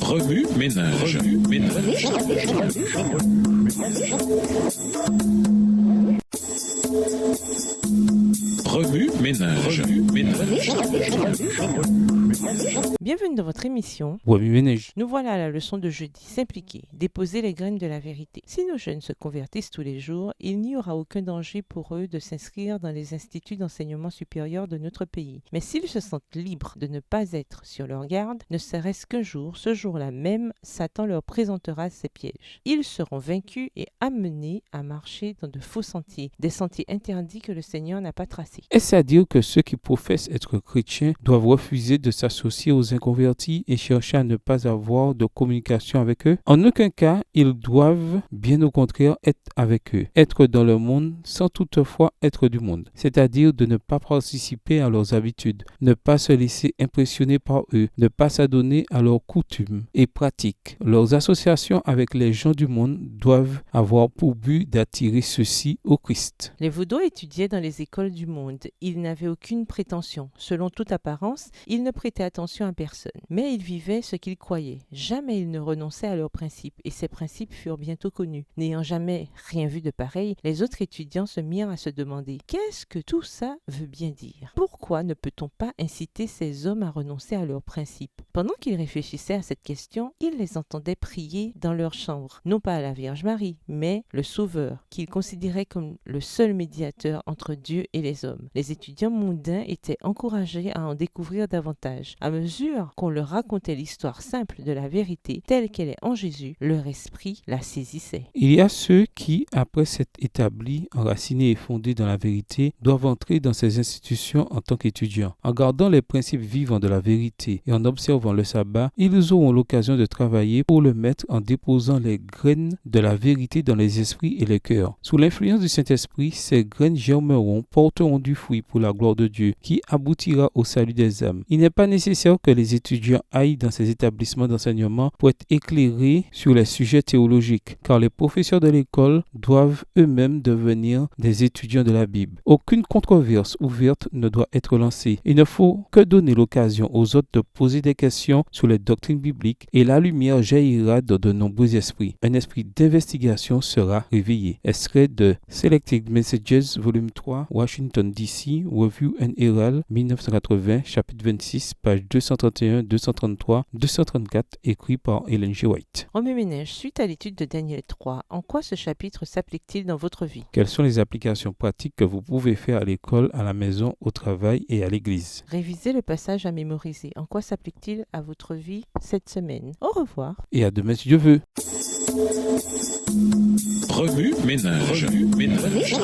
Remue ménage. Remue ménage. Bienvenue dans votre émission. Remue ménage. Nous voilà à la leçon de jeudi. S'impliquer, déposer les graines de la vérité. Si nos jeunes se convertissent tous les jours, il n'y aura aucun danger pour eux de s'inscrire dans les instituts d'enseignement supérieur de notre pays. Mais s'ils se sentent libres de ne pas être sur leur garde, ne serait-ce qu'un jour, ce jour-là même, Satan leur présentera ses pièges. Ils seront vaincus et amenés à marcher dans de faux sentiers, des sentiers interdits que le Seigneur n'a pas tracés. Est-ce à dire que ceux qui professent être chrétiens doivent refuser de s'associer aux inconvertis et chercher à ne pas avoir de communication avec eux? En aucun cas, ils doivent, bien au contraire, être avec eux, être dans le monde sans toutefois être du monde, c'est-à-dire de ne pas participer à leurs habitudes, ne pas se laisser impressionner par eux, ne pas s'adonner à leurs coutumes et pratiques. Leurs associations avec les gens du monde doivent avoir pour but d'attirer ceux-ci au Christ. Les Vaudois étudiaient dans les écoles du monde. Ils n'avaient aucune prétention. Selon toute apparence, ils ne prêtaient attention à personne. Mais ils vivaient ce qu'ils croyaient. Jamais ils ne renonçaient à leurs principes, et ces principes furent bientôt connus. N'ayant jamais rien vu de pareil, les autres étudiants se mirent à se demander « Qu'est-ce que tout ça veut bien dire? Pourquoi ne peut-on pas inciter ces hommes à renoncer à leurs principes ?» Pendant qu'ils réfléchissaient à cette question, ils les entendaient prier dans leur chambre, non pas à la Vierge Marie, mais le Sauveur, qu'ils considéraient comme le seul médiateur entre Dieu et les hommes. Les étudiants mondains étaient encouragés à en découvrir davantage. À mesure qu'on leur racontait l'histoire simple de la vérité telle qu'elle est en Jésus, leur esprit la saisissait. Il y a ceux qui, après s'être établis, enracinés et fondés dans la vérité, doivent entrer dans ces institutions en tant qu'étudiants. En gardant les principes vivants de la vérité et en observant le sabbat, ils auront l'occasion de travailler pour le maître en déposant les graines de la vérité dans les esprits et les cœurs. Sous l'influence du Saint-Esprit, ces graines germeront, porteront du fruit pour la gloire de Dieu, qui aboutira au salut des âmes. Il n'est pas nécessaire que les étudiants aillent dans ces établissements d'enseignement pour être éclairés sur les sujets théologiques, car les professeurs de l'école doivent eux-mêmes devenir des étudiants de la Bible. Aucune controverse ouverte ne doit être lancée. Il ne faut que donner l'occasion aux autres de poser des questions sur les doctrines bibliques et la lumière jaillira dans de nombreux esprits. Un esprit d'investigation sera réveillé. Extrait de Selected Messages, volume 3, Washington DC, Review and Herald, 1980, chapitre 26, page 231, 233, 234, écrit par Ellen G. White. Remue ménage, suite à l'étude de Daniel 3, en quoi ce chapitre s'applique-t-il dans votre vie? Quelles sont les applications pratiques que vous pouvez faire à l'école, à la maison, au travail et à l'église? Révisez le passage à mémoriser. En quoi s'applique-t-il à votre vie cette semaine? Au revoir. Et à demain si Dieu veut. Remue ménage. Remue ménage.